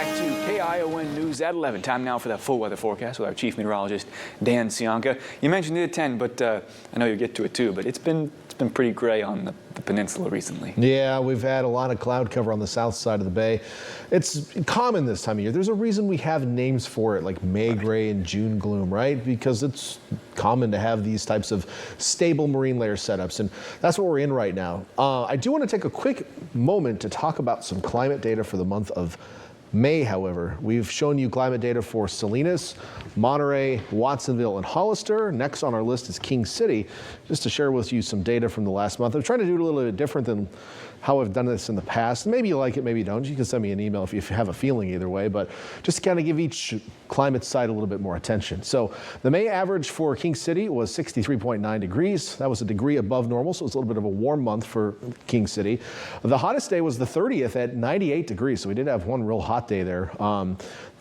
back to KION News at 11. Time now for the full weather forecast with our chief meteorologist, Dan Cianca. You mentioned it at 10, but I know you'll get to it too, but it's been pretty gray on the peninsula recently. Yeah, we've had a lot of cloud cover on the south side of the bay. It's common this time of year. There's a reason we have names for it, like May gray and June gloom, right? Because it's common to have these types of stable marine layer setups, and that's what we're in right now. I do want to take a quick moment to talk about some climate data for the month of May, however. We've shown you climate data for Salinas, Monterey, Watsonville, and Hollister. Next on our list is King City, just to share with you some data from the last month. I'm trying to do it a little bit different than how I've done this in the past. Maybe you like it, maybe you don't. You can send me an email if you have a feeling either way, but just to kind of give each climate site a little bit more attention. So the May average for King City was 63.9 degrees. That was a degree above normal, so it was a little bit of a warm month for King City. The hottest day was the 30th at 98 degrees, so we did have one real hot day there.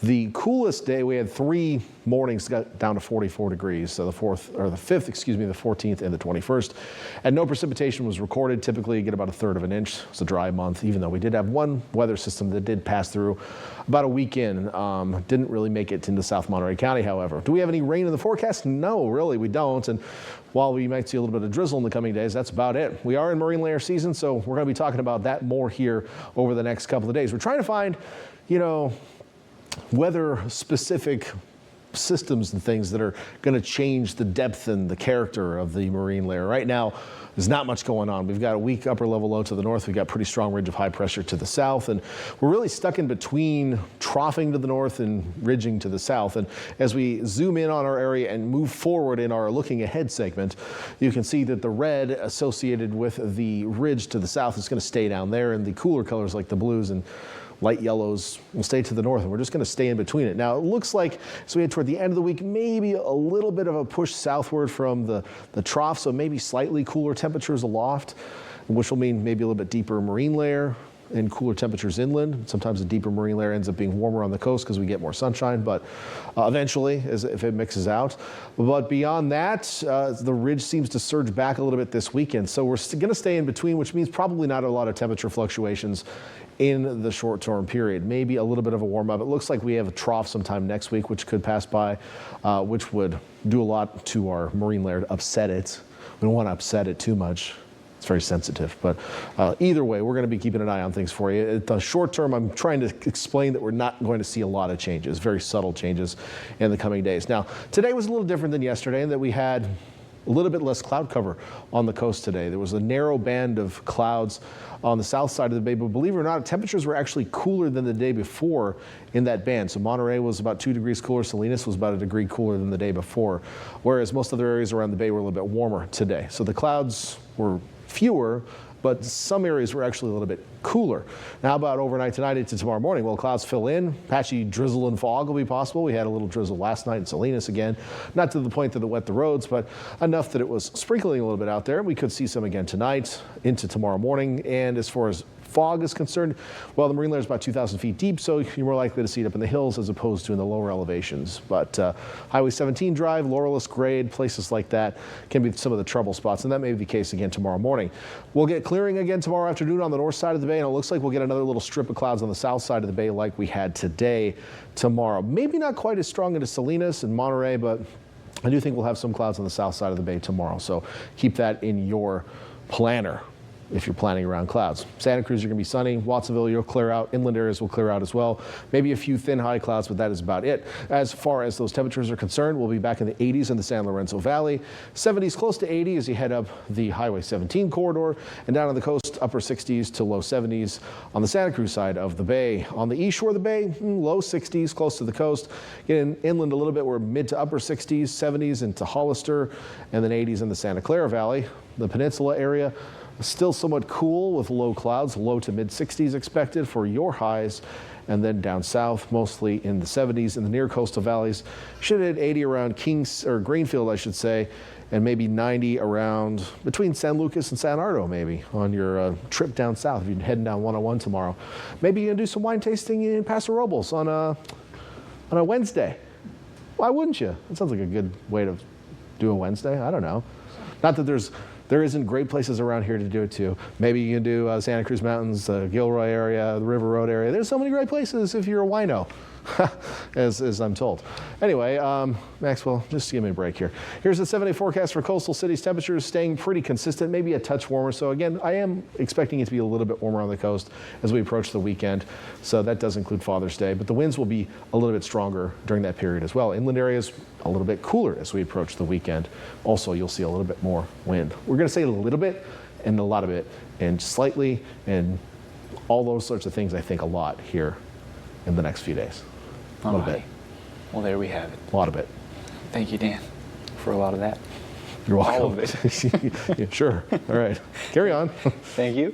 The coolest day, we had 3 mornings got down to 44 degrees, so the 5th, the 14th and the 21st. And no precipitation was recorded. Typically you get about 1/3 of an inch. It's a dry month, even though we did have one weather system that did pass through about a week in. Didn't really make it into South Monterey County, however. Do we have any rain in the forecast? No, really, we don't. And while we might see a little bit of drizzle in the coming days, that's about it. We are in marine layer season, so we're going to be talking about that more here over the next couple of days. We're trying to find, weather-specific systems and things that are going to change the depth and the character of the marine layer. Right now, there's not much going on. We've got a weak upper level low to the north. We've got pretty strong ridge of high pressure to the south, and we're really stuck in between troughing to the north and ridging to the south. And as we zoom in on our area and move forward in our looking ahead segment, you can see that the red associated with the ridge to the south is going to stay down there, and the cooler colors like the blues and light yellows will stay to the north, and we're just going to stay in between it. Now, it looks like, as we head toward the end of the week, maybe a little bit of a push southward from the trough, so maybe slightly cooler temperatures aloft, which will mean maybe a little bit deeper marine layer and cooler temperatures inland. Sometimes a deeper marine layer ends up being warmer on the coast because we get more sunshine, but eventually, if it mixes out. But beyond that, the ridge seems to surge back a little bit this weekend. So we're going to stay in between, which means probably not a lot of temperature fluctuations in the short-term period. Maybe a little bit of a warm-up. It looks like we have a trough sometime next week, which could pass by, which would do a lot to our marine layer to upset it. We don't want to upset it too much. It's very sensitive, but either way, we're going to be keeping an eye on things for you. At the short term, I'm trying to explain that we're not going to see a lot of changes, very subtle changes in the coming days. Now, today was a little different than yesterday in that we had a little bit less cloud cover on the coast today. There was a narrow band of clouds on the south side of the bay, but believe it or not, temperatures were actually cooler than the day before in that band. So Monterey was about 2 degrees cooler, Salinas was about 1 degree cooler than the day before, whereas most other areas around the bay were a little bit warmer today. So the clouds were fewer, but some areas were actually a little bit cooler. Now, how about overnight tonight into tomorrow morning? Well, clouds fill in. Patchy drizzle and fog will be possible. We had a little drizzle last night in Salinas again, not to the point that it wet the roads, but enough that it was sprinkling a little bit out there. We could see some again tonight into tomorrow morning. And as far as fog is concerned, well, the marine layer is about 2,000 feet deep, so you're more likely to see it up in the hills as opposed to in the lower elevations. But Highway 17 Drive, Laurelus Grade, places like that can be some of the trouble spots, and that may be the case again tomorrow morning. We'll get clearing again tomorrow afternoon on the north side of the bay, and it looks like we'll get another little strip of clouds on the south side of the bay like we had today tomorrow. Maybe not quite as strong into Salinas and Monterey, but I do think we'll have some clouds on the south side of the bay tomorrow, so keep that in your planner if you're planning around clouds. Santa Cruz, you're going to be sunny. Watsonville, you'll clear out. Inland areas will clear out as well. Maybe a few thin high clouds, but that is about it. As far as those temperatures are concerned, we'll be back in the 80s in the San Lorenzo Valley. 70s close to 80 as you head up the Highway 17 corridor, and down on the coast, upper 60s to low 70s on the Santa Cruz side of the bay. On the east shore of the bay, low 60s close to the coast. Getting inland a little bit, we're mid to upper 60s, 70s into Hollister, and then 80s in the Santa Clara Valley. The peninsula area, still somewhat cool with low clouds, low to mid 60s expected for your highs. And then down south, mostly in the 70s in the near coastal valleys. Should hit 80 around Greenfield, I should say, and maybe 90 around between San Lucas and San Ardo, maybe on your trip down south if you're heading down 101 tomorrow. Maybe you're gonna do some wine tasting in Paso Robles on a Wednesday. Why wouldn't you? That sounds like a good way to do a Wednesday. I don't know. Not that there's there isn't great places around here to do it too. Maybe you can do Santa Cruz Mountains, Gilroy area, the River Road area. There's so many great places if you're a wino. as I'm told. Anyway, Maxwell, just give me a break here. Here's the 7-day forecast for coastal cities. Temperatures staying pretty consistent, maybe a touch warmer. So again, I am expecting it to be a little bit warmer on the coast as we approach the weekend. So that does include Father's Day, but the winds will be a little bit stronger during that period as well. Inland areas a little bit cooler as we approach the weekend. Also, you'll see a little bit more wind. We're going to say a little bit and a lot of it and slightly and all those sorts of things, I think, a lot here in the next few days. A little bit. Well, there we have it. A lot of it. Thank you, Dan, for a lot of that. You're welcome. All of it. Yeah, sure. All right. Carry on. Thank you.